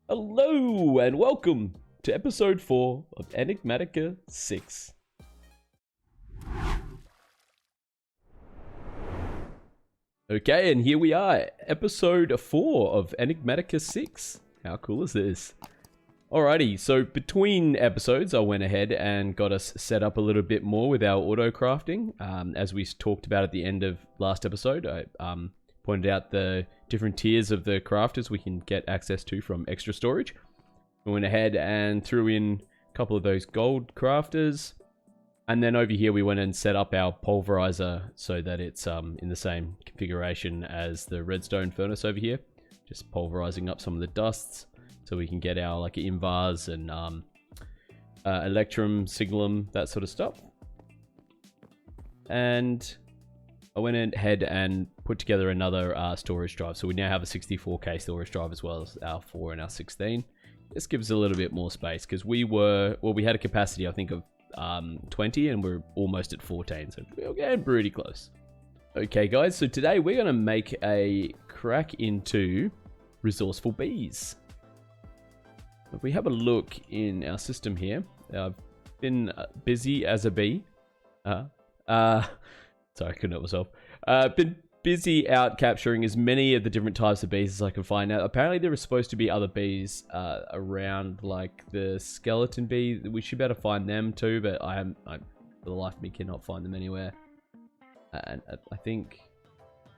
Hello and welcome to episode 4 of Enigmatica 6. Okay, and here we are, episode 4 of Enigmatica 6. How cool is this? Alrighty, so between episodes, I went ahead and got us set up a little bit more with our auto crafting. As we talked about at the end of last episode, I pointed out the different tiers of the crafters we can get access to from extra storage. We went ahead and threw in a couple of those gold crafters. And then over here we went and set up our pulverizer so that it's in the same configuration as the redstone furnace over here. Just pulverizing up some of the dusts so we can get our like invars and electrum, signalum, that sort of stuff. And I went ahead and put together another storage drive. So we now have a 64K storage drive as well as our 4 and our 16. This gives a little bit more space because we had a capacity I think of 20 and we're almost at 14. So we're getting pretty close. Okay guys, so today we're going to make a crack into Resourceful Bees. If we have a look in our system here, I've been busy as a bee. Sorry, I couldn't help myself. Been busy out capturing as many of the different types of bees as I can find out. Apparently there are supposed to be other bees around, like the skeleton bee. We should be able to find them too, but I for the life of me cannot find them anywhere. And I think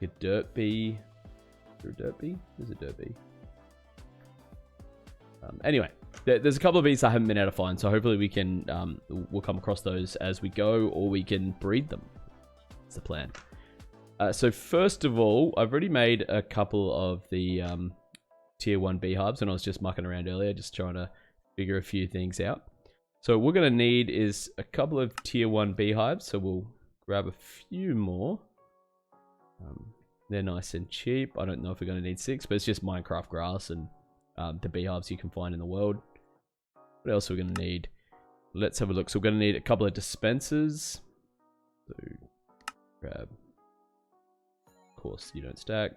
a dirt bee. Is there a dirt bee? There's a dirt bee. Anyway, there's a couple of bees I haven't been able to find, so hopefully we can we'll come across those as we go, or we can breed them. That's the plan. So first of all, I've already made a couple of the tier 1 beehives, and I was just mucking around earlier, just trying to figure a few things out. So what we're going to need is a couple of tier 1 beehives, so we'll grab a few more. They're nice and cheap. I don't know if we're going to need 6, but it's just Minecraft grass and the beehives you can find in the world. What else are we going to need? Let's have a look. So we're going to need a couple of dispensers. So grab, of course, you don't stack.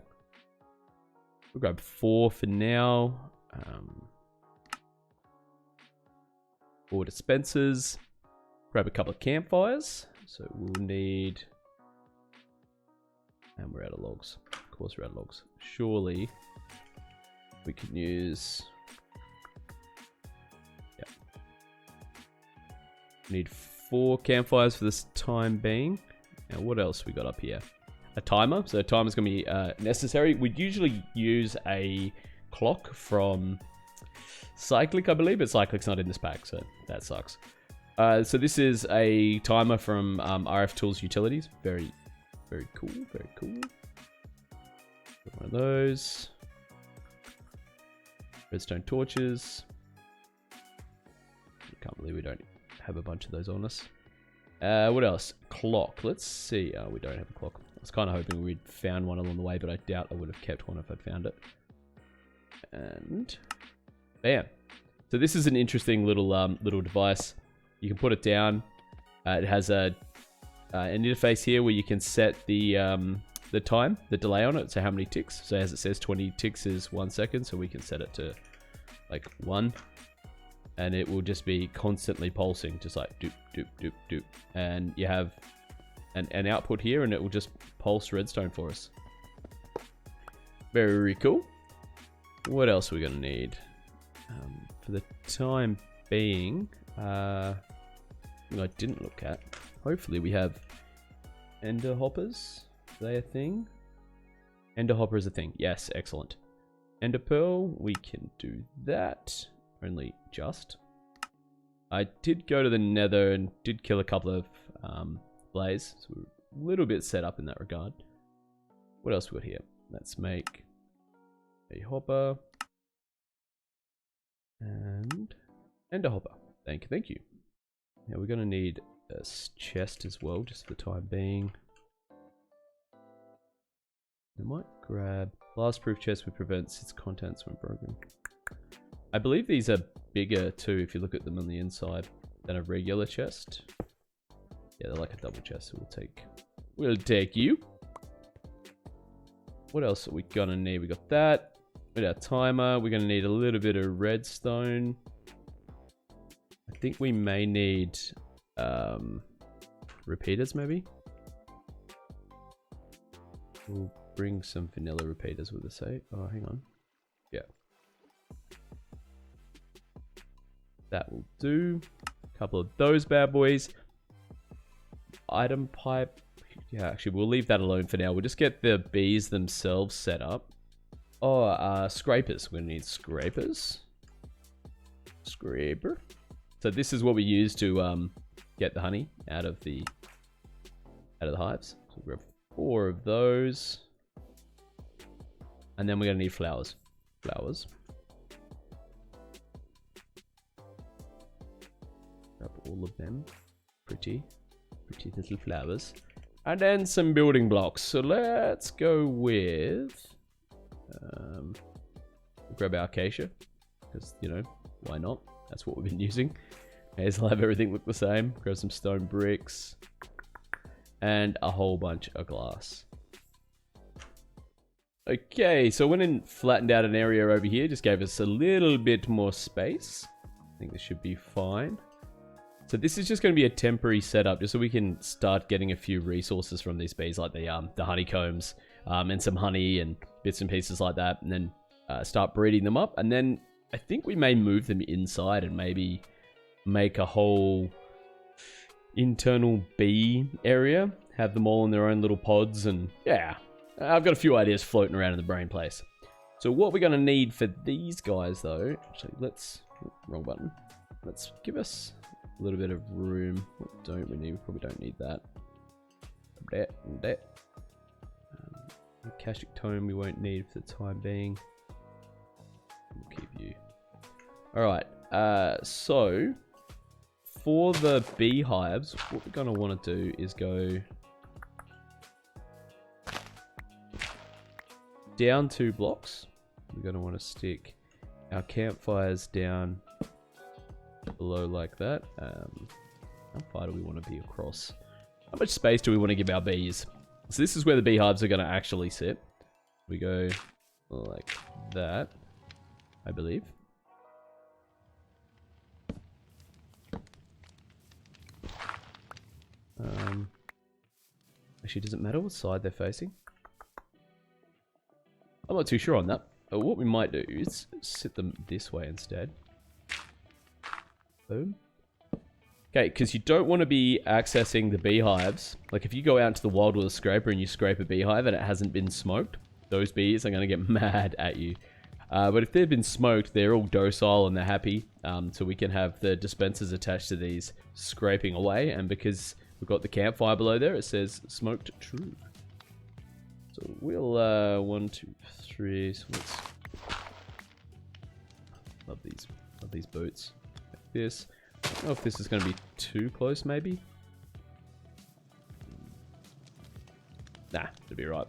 We'll grab 4 for now. 4 dispensers. Grab a couple of campfires. So we'll need, and we're out of logs. Of course, we're out of logs. Surely we can use, yeah. Need 4 campfires for this time being. Now, what else we got up here? A timer. So a timer's going to be necessary. We'd usually use a clock from Cyclic, I believe, but Cyclic's not in this pack, so that sucks. So this is a timer from RF Tools Utilities. Very, very cool. Very cool. One of those. Redstone torches. I can't believe we don't have a bunch of those on us. What else? Clock. Let's see. We don't have a clock. I was kind of hoping we'd found one along the way, but I doubt I would have kept one if I'd found it. And bam. So this is an interesting little little device. You can put it down. It has an interface here where you can set the time, the delay on it, so how many ticks. So as it says, 20 ticks is 1 second, so we can set it to like 1, and it will just be constantly pulsing, just like doop doop doop doop, and you have an output here, and it will just pulse redstone for us. Very cool. What else are we gonna need? For the time being, I didn't look at. Hopefully we have ender hoppers. Are they a thing? Ender hopper is a thing. Yes, excellent. Ender pearl, we can do that. Only just. I did go to the nether and did kill a couple of blaze, so we're a little bit set up in that regard. What else we got here? Let's make a hopper and ender hopper. Thank you. Now we're gonna need a chest as well, just for the time being. I might grab blast-proof chest which prevents its contents when broken. I believe these are bigger too if you look at them on the inside than a regular chest. Yeah, they're like a double chest, so we'll take you. What else are we gonna need? We got that. With our timer, we're going to need a little bit of redstone. I think we may need repeaters, maybe. We'll bring some vanilla repeaters with us, eh? Oh, hang on. Yeah. That will do. A couple of those bad boys. Item pipe. Yeah, actually, we'll leave that alone for now. We'll just get the bees themselves set up. Oh, scrapers. We're going to need scrapers. Scraper. So this is what we use to get the honey out of the hives. So we'll grab 4 of those. And then we're going to need flowers. Flowers. Grab all of them. Pretty little flowers. And then some building blocks. So let's go with... we'll grab our acacia. Because, you know, why not? That's what we've been using. Okay, so I'll have everything look the same. Grab some stone bricks. And a whole bunch of glass. Okay, so I went and flattened out an area over here. Just gave us a little bit more space. I think this should be fine. So this is just going to be a temporary setup, just so we can start getting a few resources from these bees, like the honeycombs, and some honey and bits and pieces like that, and then start breeding them up. And then I think we may move them inside and maybe make a whole internal bee area, have them all in their own little pods, and yeah, I've got a few ideas floating around in the brain place. So what we're going to need for these guys, though, actually, wrong button. Let's give us a little bit of room. What don't we need? We probably don't need that. That. Akashic tome we won't need for the time being. We'll keep you. Alright, so for the beehives, what we're going to want to do is go down 2 blocks. We're going to want to stick our campfires down below like that. How far do we want to be across? How much space do we want to give our bees? So this is where the beehives are going to actually sit. We go like that, I believe. Actually, does it matter what side they're facing? I'm not too sure on that. But what we might do is sit them this way instead. Boom. Okay, because you don't want to be accessing the beehives. Like if you go out into the wild with a scraper and you scrape a beehive and it hasn't been smoked, those bees are going to get mad at you. But if they've been smoked, they're all docile and they're happy. So we can have the dispensers attached to these scraping away. And because we've got the campfire below there, it says smoked true. So we'll 1, 2, 3. So let's love these boots. Like this. I don't know if this is going to be too close, maybe. Nah, it'll be right.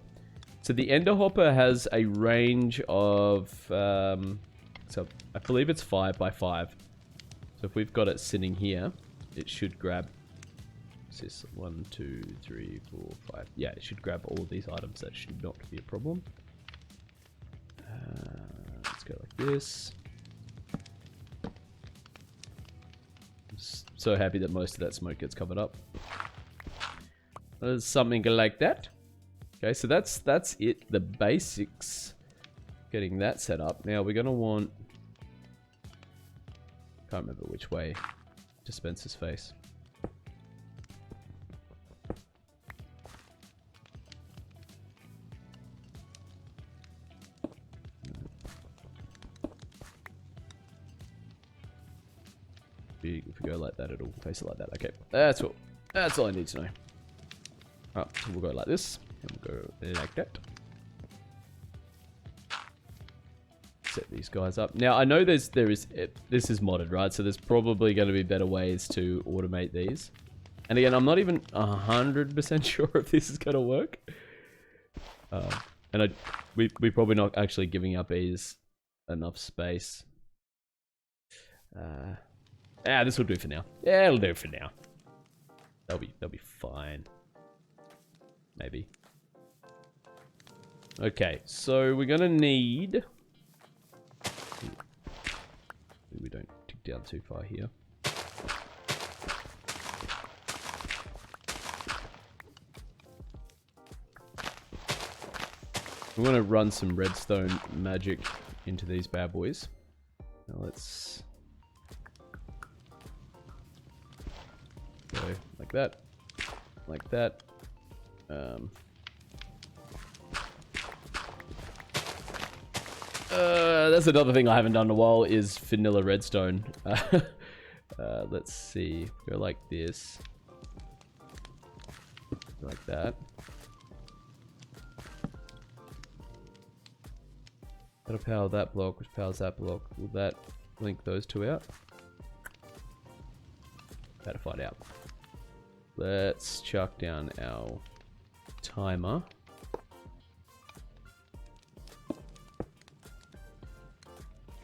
So the Ender Hopper has a range of, so I believe it's 5 by 5. So if we've got it sitting here, it should grab, what's this, 1, 2, 3, 4, 5. Yeah, it should grab all of these items. That should not be a problem. Let's go like this. I'm so happy that most of that smoke gets covered up. There's something like that. Okay, so that's it, the basics. Getting that set up. Now we're gonna want, can't remember which way dispensers face. If we go like that, it'll face it like that. Okay, that's all I need to know. Alright, so we'll go like this. And we'll go like that. Set these guys up. Now I know this is modded, right? So there's probably going to be better ways to automate these. And again, I'm not even 100% sure if this is going to work. And we're probably not actually giving our bees enough space. This will do for now. Yeah, it'll do for now. They'll be fine. Maybe. Okay, so we're gonna need dig down too far here. We want to run some redstone magic into these bad boys. Now let's go like that, like that. That's another thing I haven't done in a while is vanilla redstone. Let's see, go like this, like that. That'll power that block, which powers that block. Will that link those two out? Better find out. Let's chuck down our timer.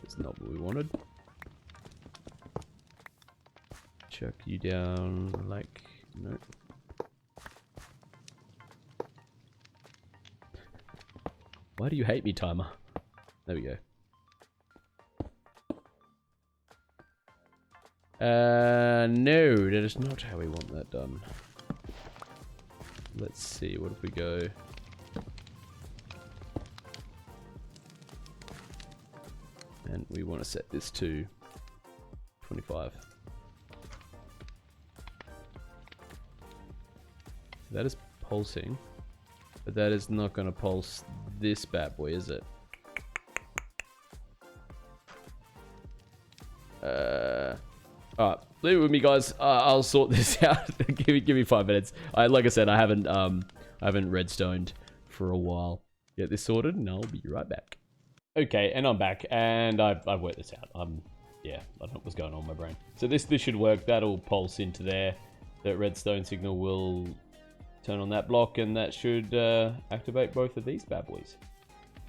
It's not what we wanted. Chuck you down like, no. Why do you hate me, timer? There we go. No, that is not how we want that done. Let's see, what if we go... And we want to set this to 25. That is pulsing, but that is not going to pulse this bad boy, is it? Alright, leave it with me, guys. I'll sort this out. give me 5 minutes. Like I said, I haven't redstoned for a while. Get this sorted, and I'll be right back. Okay, and I'm back, and I've worked this out. Yeah, I don't know what's going on in my brain. So this should work. That'll pulse into there. That redstone signal will turn on that block, and that should activate both of these bad boys.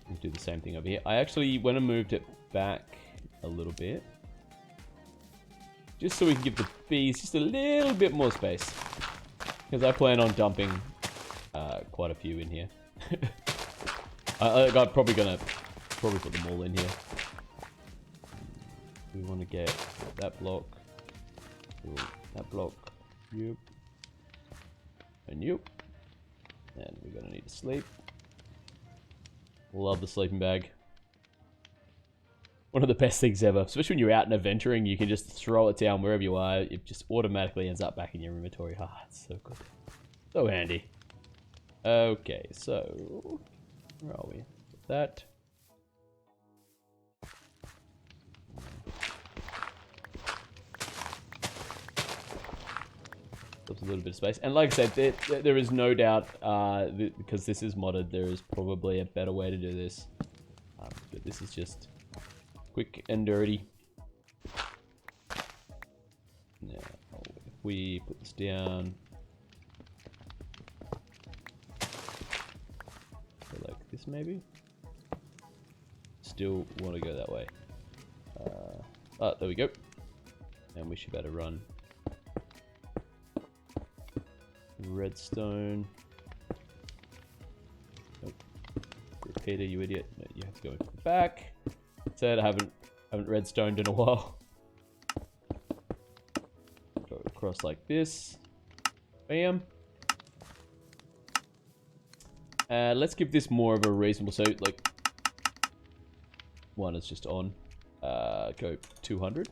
We'll do the same thing over here. I actually went and moved it back a little bit, just so we can give the bees just a little bit more space, because I plan on dumping quite a few in here. I'm probably gonna put them all in here. We want to get that block, that block, yep, and yep. And we're gonna need to sleep. Love the sleeping bag. One of the best things ever, especially when you're out and adventuring. You can just throw it down wherever you are. It just automatically ends up back in your inventory. Ah, it's so good, so handy. Okay, so where are we? That. A little bit of space, and like I said, there is no doubt because this is modded, there is probably a better way to do this, but this is just quick and dirty. Now if we put this down like this, maybe still want to go that way. Oh, there we go, and we should better run redstone. Oh, Peter, you idiot! No, you have to go back. Said I haven't redstoned in a while. Go across like this. Bam. Let's give this more of a reasonable. So like, one is just on. Go 200.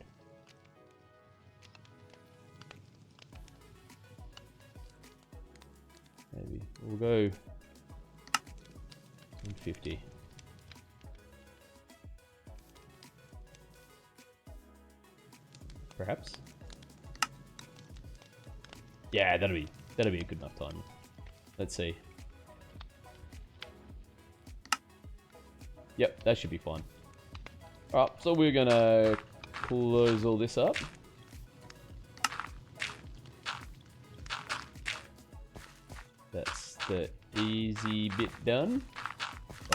Maybe we'll go 150. Perhaps. Yeah, that'll be a good enough time. Let's see. Yep, that should be fine. Alright, so we're gonna close all this up. That's the easy bit done.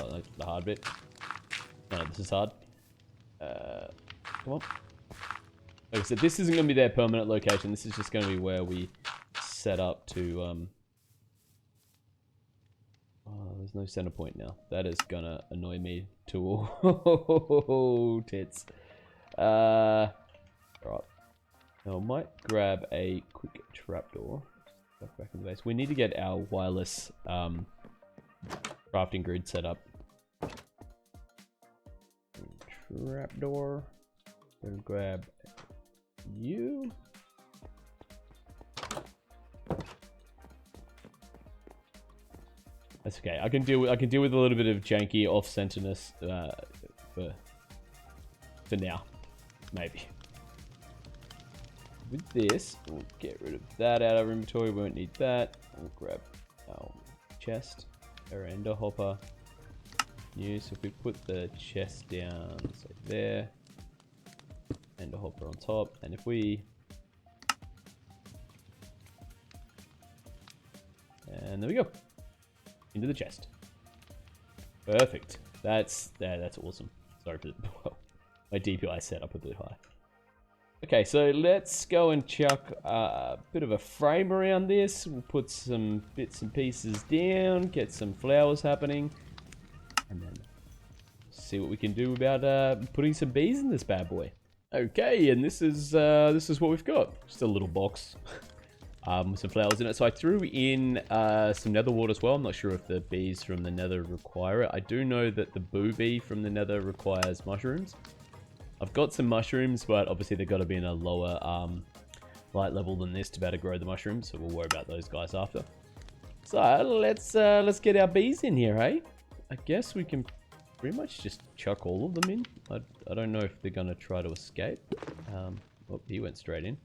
Oh, that's the hard bit. No, this is hard. Come on. Like I said, this isn't going to be their permanent location. This is just going to be where we set up to... Oh, there's no center point now. That is going to annoy me to all tits. Alright, Now I might grab a quick trapdoor. Back in the base. We need to get our wireless crafting grid set up. Trapdoor. Gonna grab you. That's okay. I can deal with a little bit of janky off-centerness for now, maybe. With this, we'll get rid of that out of our inventory. We won't need that. We'll grab our chest, our ender hopper. New. So if we put the chest down, so there, ender hopper on top, and if we, and there we go. Into the chest. Perfect. That's awesome. Sorry for the, my DPI set up a bit high. Okay, so let's go and chuck a bit of a frame around this. We'll put some bits and pieces down, get some flowers happening, and then see what we can do about putting some bees in this bad boy. Okay, and this is what we've got. Just a little box. With some flowers in it. So I threw in some nether wart as well. I'm not sure if the bees from the nether require it. I do know that the boo bee from the nether requires mushrooms. I've got some mushrooms, but obviously they've got to be in a lower light level than this to be able to grow the mushrooms. So we'll worry about those guys after. So let's get our bees in here, hey? I guess we can pretty much just chuck all of them in. I don't know if they're going to try to escape. Oh, he went straight in.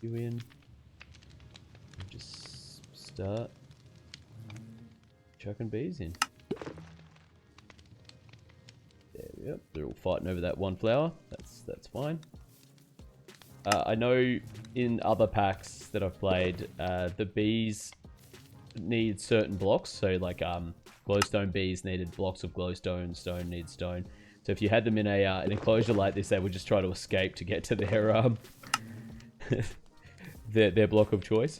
You in. Just start chucking bees in. There we go. They're all fighting over that one flower. That's fine. I know in other packs that I've played, the bees need certain blocks. So like glowstone bees needed blocks of glowstone, stone needs stone. So if you had them in an enclosure like this, they would just try to escape to get to their their block of choice.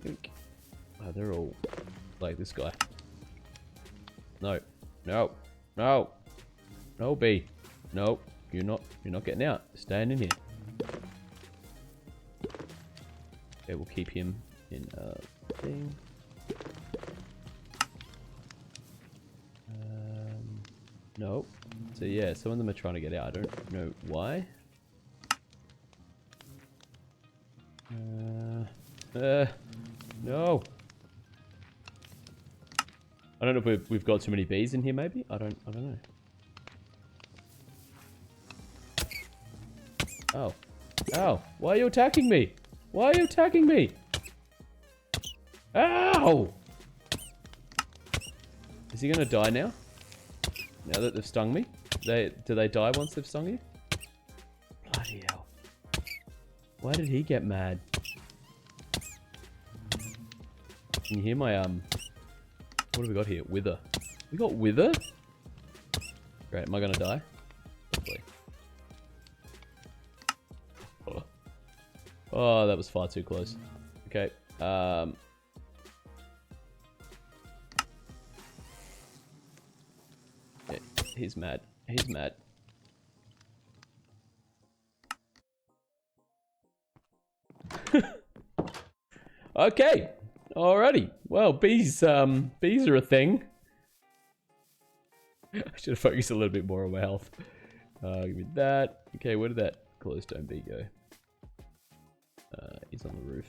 Oh, they're all like this guy. No, no, no, no bee. No, you're not getting out. Staying in here. Okay, we'll keep him in a thing. No. So yeah, some of them are trying to get out. I don't know why. No. I don't know if we've got too many bees in here. Maybe I don't know. Oh, ow! Why are you attacking me? Why are you attacking me? Ow! Is he gonna die now? Now that they've stung me? Do they die once they've stung you? Bloody hell. Why did he get mad? Can you hear my, what have we got here? Wither. We got Wither? Great, am I gonna die? Hopefully. Oh, that was far too close. Okay, yeah, he's mad. He's mad. Okay. Alrighty. Well, bees are a thing. I should have focused a little bit more on my health. Give me that. Okay, where did that glowstone bee go? He's on the roof.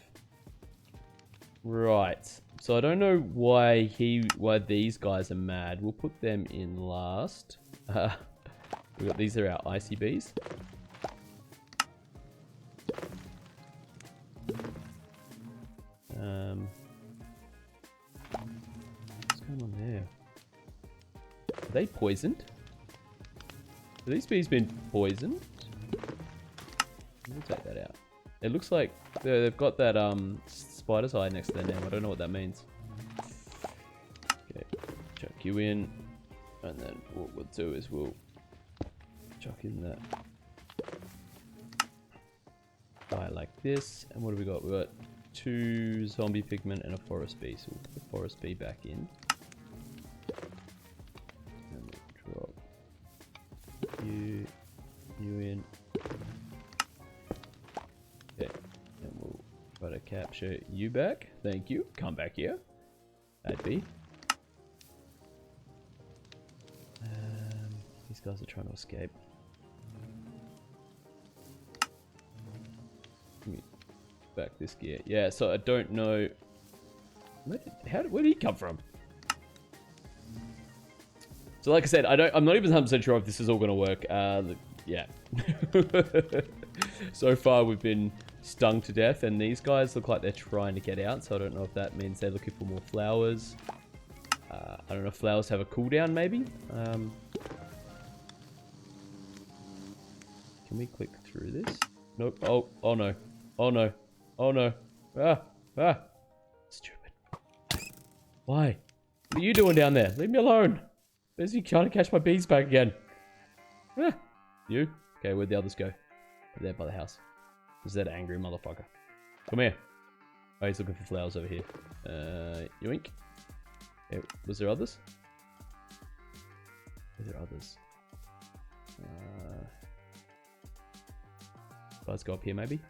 Right. So I don't know why these guys are mad. We'll put them in last. These are our icy bees. What's going on there? Are they poisoned? Have these bees been poisoned? Let me take that out. It looks like they've got that spider's eye next to their name. I don't know what that means. Okay, chuck you in, and then what we'll do is we'll chuck in that guy like this. And what have we got? We've got 2 zombie pigment and a forest bee. So we'll put the forest bee back in. And we'll drop Capture you back. Thank you. Come back here. That'd be. These guys are trying to escape. Let me back this gear. Yeah, so I don't know. Where did he come from? So like I said, I'm not even 100% sure if this is all going to work. Yeah. So far we've been stung to death, and these guys look like they're trying to get out, so I don't know if that means they're looking for more flowers. I don't know if flowers have a cooldown, maybe? Can we click through this? Nope. Oh no. Oh no. Oh no. Ah. Stupid. Why? What are you doing down there? Leave me alone. Busy trying to catch my bees back again. You? Okay, where'd the others go? They're there by the house. Is that angry motherfucker? Come here. Oh, he's looking for flowers over here. Yoink. Okay, was there others? Were there others? Let's go up here, maybe.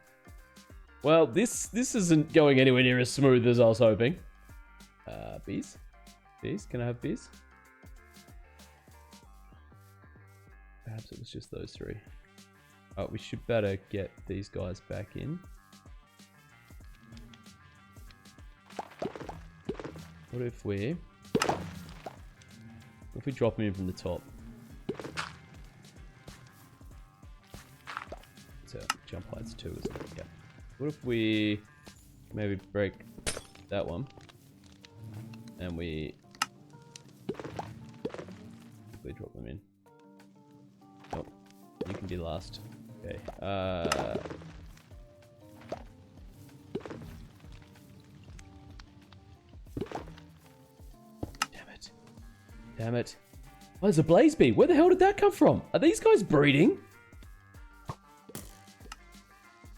Well, this isn't going anywhere near as smooth as I was hoping. Bees? Bees? Can I have bees? Perhaps it was just those three. Oh, we should better get these guys back in. What if we drop them in from the top? So jump heights 2, isn't it? Yeah. What if we maybe break that one and we drop them in? Nope. You can be last. Okay. Damn it. Oh, there's a blaze bee. Where the hell did that come from? Are these guys breeding?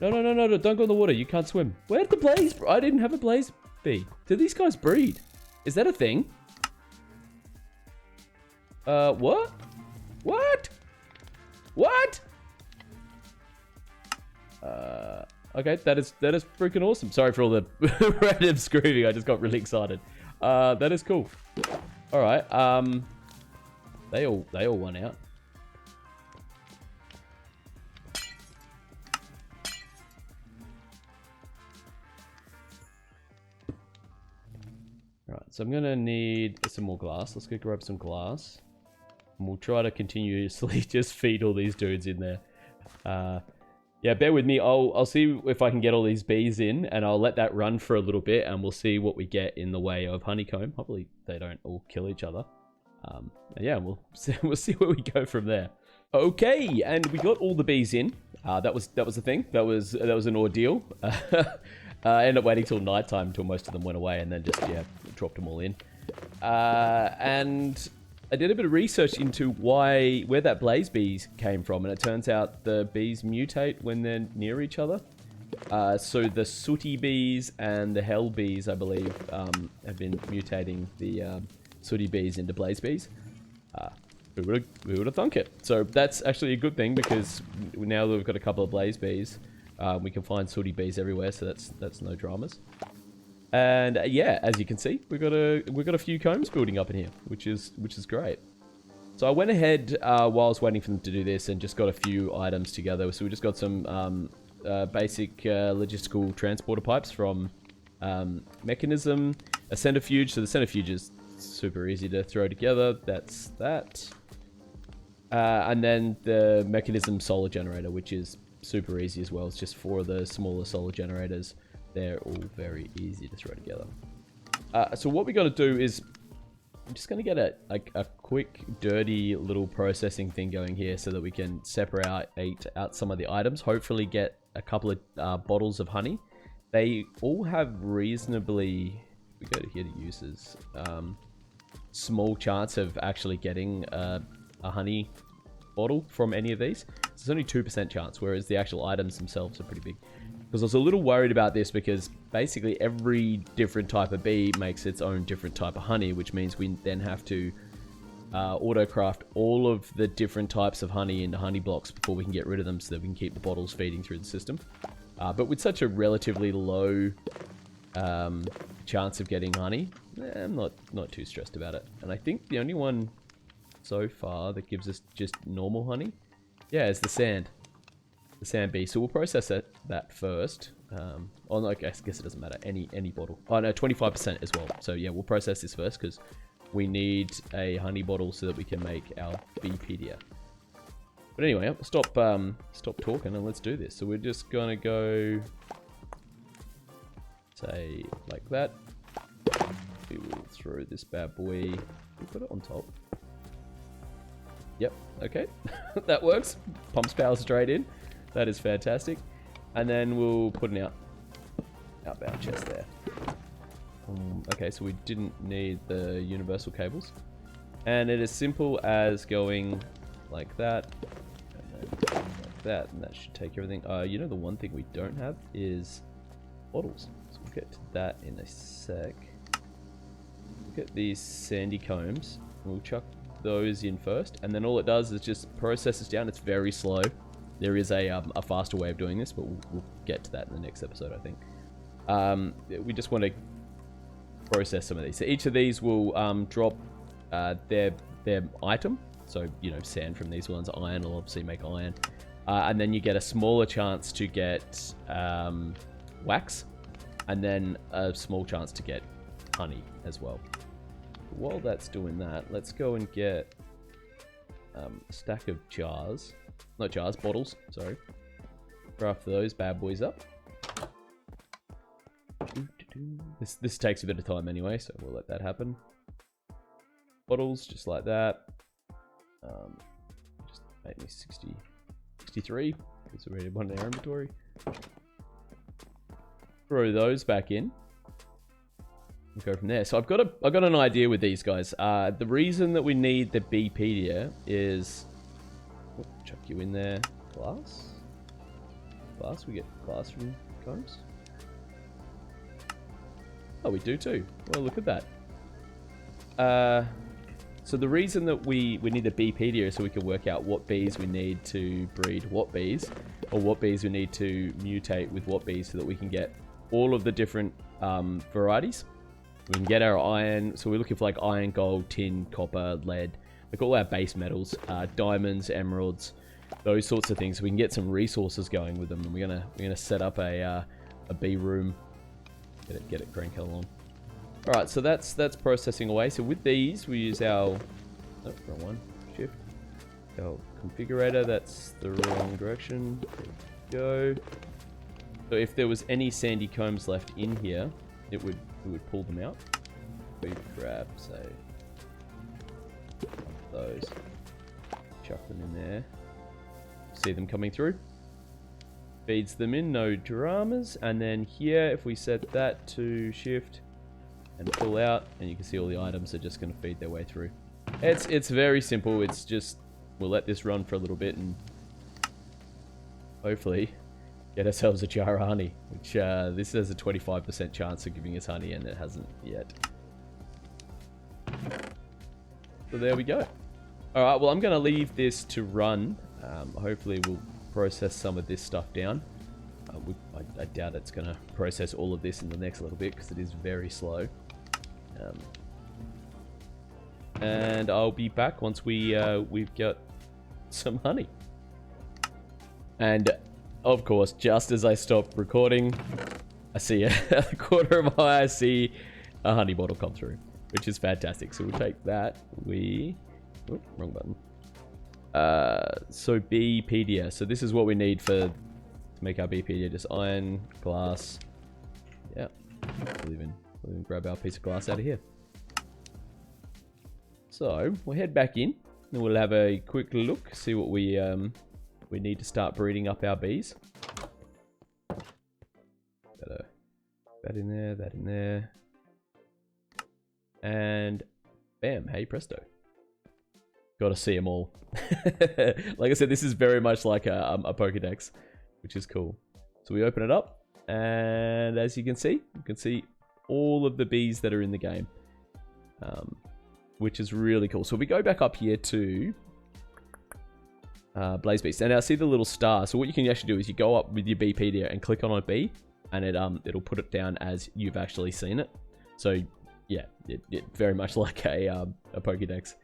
No. Don't go in the water. You can't swim. Where did the blaze... I didn't have a blaze bee. Do these guys breed? Is that a thing? What? What? What? Okay, that is freaking awesome. Sorry for all the random screaming. I just got really excited. That is cool. All right. They all won out. All right, so I'm gonna need some more glass. Let's go grab some glass, and we'll try to continuously just feed all these dudes in there. Yeah, bear with me. I'll see if I can get all these bees in, and I'll let that run for a little bit, and we'll see what we get in the way of honeycomb. Hopefully they don't all kill each other. Yeah, we'll see where we go from there. Okay, and we got all the bees in. That was the thing. That was an ordeal. I ended up waiting till nighttime until most of them went away, and then just dropped them all in. And I did a bit of research into where that blaze bees came from, and it turns out the bees mutate when they're near each other. So the sooty bees and the hell bees, I believe, have been mutating the sooty bees into blaze bees. Who would have thunk it? So that's actually a good thing, because now that we've got a couple of blaze bees, we can find sooty bees everywhere, so that's no dramas. And yeah, as you can see, we've got a few combs building up in here, which is great. So I went ahead while I was waiting for them to do this and just got a few items together. So we just got some basic logistical transporter pipes from Mechanism, a centrifuge. So the centrifuge is super easy to throw together. That's that. And then the Mechanism solar generator, which is super easy as well. It's just 4 of the smaller solar generators. They're all very easy to throw together. So what we're going to do is, I'm just going to get a quick, dirty little processing thing going here so that we can separate out some of the items. Hopefully get a couple of bottles of honey. They all have reasonably, we go to here to uses, small chance of actually getting a honey bottle from any of these. So it's only 2% chance, whereas the actual items themselves are pretty big. Because I was a little worried about this, because basically every different type of bee makes its own different type of honey, which means we then have to auto-craft all of the different types of honey into honey blocks before we can get rid of them, so that we can keep the bottles feeding through the system. But with such a relatively low chance of getting honey, I'm not too stressed about it. And I think the only one so far that gives us just normal honey, yeah, is the sand bee. So we'll process that first. Oh no, I guess it doesn't matter. Any bottle. Oh no, 25% as well. So yeah, we'll process this first because we need a honey bottle so that we can make our beepedia. But anyway, stop talking and let's do this. So we're just gonna go, say, like that. We will throw this bad boy. We put it on top. Yep. Okay, that works. Pumps power straight in. That is fantastic. And then we'll put an outbound chest there. Okay, so we didn't need the universal cables. And it is simple as going like that, and then like that, and that should take everything. You know, the one thing we don't have is bottles. So we'll get to that in a sec. We'll get these sandy combs, and we'll chuck those in first, and then all it does is just processes down. It's very slow. There is a faster way of doing this, but we'll get to that in the next episode, I think. We just want to process some of these. So each of these will drop their item. So, you know, sand from these ones, iron will obviously make iron. And then you get a smaller chance to get wax, and then a small chance to get honey as well. While that's doing that, let's go and get a stack of jars. Not jars, bottles, sorry. Craft those bad boys up. This takes a bit of time anyway, so we'll let that happen. Bottles, just like that. Just make me 63, because we already have one in our inventory. Throw those back in. And go from there. So I've got an idea with these guys. The reason that we need the beepedia is... chuck you in there. Glass? Glass? We get glass from combs? Oh, we do too. Well, look at that. So the reason that we need the beepedia is so we can work out what bees we need to breed what bees, or what bees we need to mutate with what bees, so that we can get all of the different varieties. We can get our iron. So we're looking for like iron, gold, tin, copper, lead. Like all our base metals, diamonds, emeralds, those sorts of things. So we can get some resources going with them, and we're gonna set up a bee room. Get it cranking along. All right, so that's processing away. So with these, we use our wrong one. Shift. Our configurator. That's the wrong direction. There we go. So if there was any sandy combs left in here, it would pull them out. We grab, say, those, chuck them in there. See them coming through. Feeds them in, no dramas. And then here, if we set that to shift and pull out, and you can see all the items are just going to feed their way through. It's very simple. It's just, we'll let this run for a little bit and hopefully get ourselves a jar of honey, which this has a 25% chance of giving us honey, and it hasn't yet. So there we go. All right, well, I'm going to leave this to run. Hopefully we'll process some of this stuff down. I doubt it's going to process all of this in the next little bit, because it is very slow. And I'll be back once we've got some honey. And of course, just as I stop recording, I see a quarter of an eye, I see a honey bottle come through, which is fantastic. So we'll take that. Wrong button. So beepedia. So this is what we need to make our beepedia. Just iron, glass. Yeah. We'll even grab our piece of glass out of here. So we'll head back in, and we'll have a quick look, see what we need to start breeding up our bees. That in there, that in there. And bam, hey presto. Gotta see them all. Like I said, this is very much like a Pokédex, which is cool. So we open it up, and as you can see all of the bees that are in the game, which is really cool. So we go back up here to Blaze Beast, and now see the little star. So what you can actually do is you go up with your beepedia and click on a bee, and it'll put it down as you've actually seen it. So yeah, it very much like a Pokédex.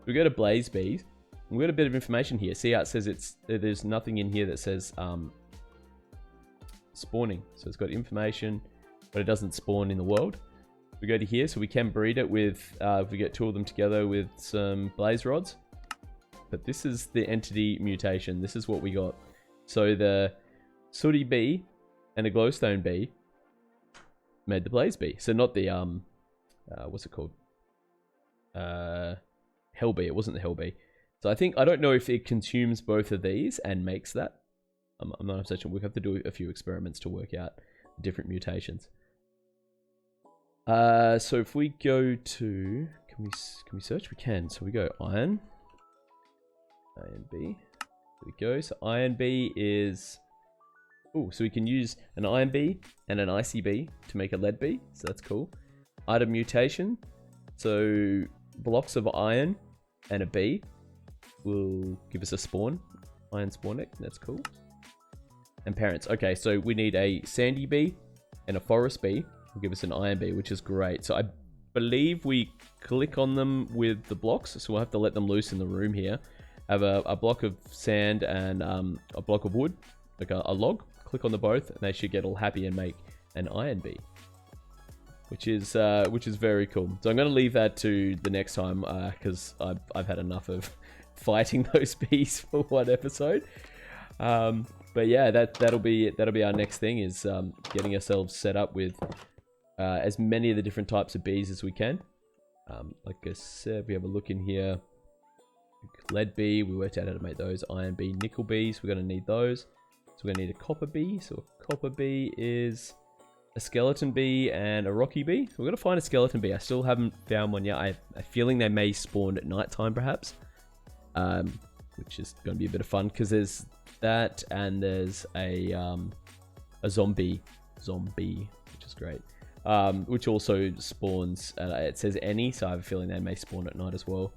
We go to Blaze Bees. We've got a bit of information here. See how it says there's nothing in here that says spawning. So it's got information, but it doesn't spawn in the world. We go to here, so we can breed it with, if we get 2 of them together with some blaze rods. But this is the entity mutation. This is what we got. So the sooty bee and a glowstone bee made the blaze bee. So not the, what's it called? Hell bee. It wasn't the hell bee. So I don't know if it consumes both of these and makes that. I'm not sure. We'll have to do a few experiments to work out the different mutations. So if we go to, can we search? We can. So we go iron B. There we go. So iron B is, so we can use an iron B and an icy B to make a lead B. So that's cool. Item mutation. So blocks of iron and a B will give us a spawn. Iron spawn egg. That's cool. And parents. Okay, so we need a sandy bee and a forest bee. Will give us an iron bee, which is great. So I believe we click on them with the blocks. So we'll have to let them loose in the room here. Have a block of sand and a block of wood, like a log. Click on the both, and they should get all happy and make an iron bee, which is very cool. So I'm going to leave that to the next time because I've had enough of fighting those bees for one episode. But yeah, that'll be our next thing, is getting ourselves set up with as many of the different types of bees as we can. Like I said, we have a look in here. Lead bee, we worked out how to make those. Iron bee, nickel bees, we're going to need those. So we're going to need a copper bee. So a copper bee is a skeleton bee and a rocky bee. So we're going to find a skeleton bee. I still haven't found one yet. I have a feeling they may spawn at nighttime perhaps. Which is going to be a bit of fun because there's that and there's a zombie, which is great. Which also spawns, it says any, so I have a feeling they may spawn at night as well.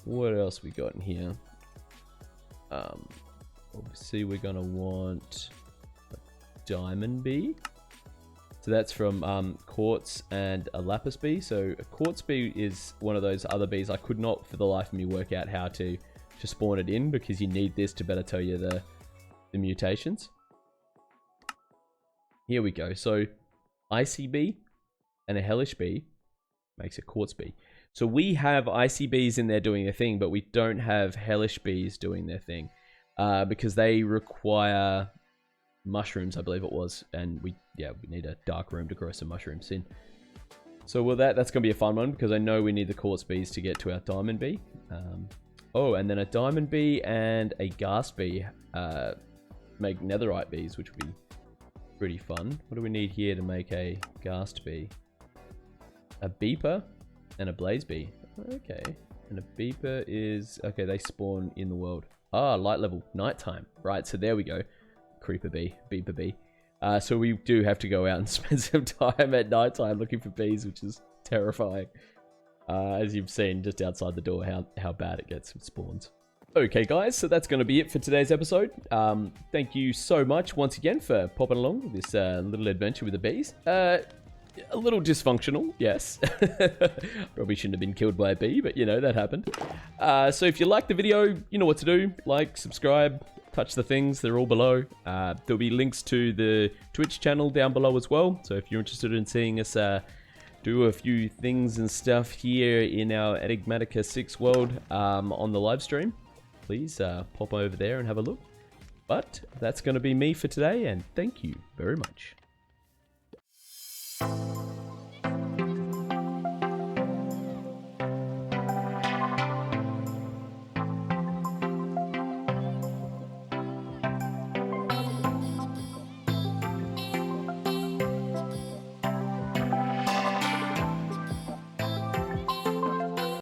What else we got in here? Obviously we're gonna want a diamond bee. So that's from quartz and a lapis bee. So a quartz bee is one of those other bees I could not for the life of me work out how to spawn it in, because you need this to better tell you the mutations. Here we go. So icy bee and a hellish bee makes a quartz bee. So we have icy bees in there doing their thing, but we don't have hellish bees doing their thing because they require mushrooms, I believe it was, and we need a dark room to grow some mushrooms in. So that's gonna be a fun one because I know we need the quartz bees to get to our diamond bee. And then a diamond bee and a ghast bee make netherite bees, which would be pretty fun. What do we need here to make a ghast bee? A beeper and a blaze bee. Okay. And a beeper is, okay, they spawn in the world. Light level, nighttime. Right, so there we go. Creeper bee, beeper bee. So we do have to go out and spend some time at nighttime looking for bees, which is terrifying. As you've seen just outside the door, how bad it gets with spawns. Okay guys, so that's going to be it for today's episode. Thank you so much once again for popping along with this little adventure with the bees. A little dysfunctional, yes. Probably shouldn't have been killed by a bee, but you know, that happened. So if you liked the video, you know what to do. Like, subscribe, touch the things, they're all below. There'll be links to the Twitch channel down below as well. So if you're interested in seeing us do a few things and stuff here in our Enigmatica 6 world on the live stream, please pop over there and have a look. But that's going to be me for today, and thank you very much.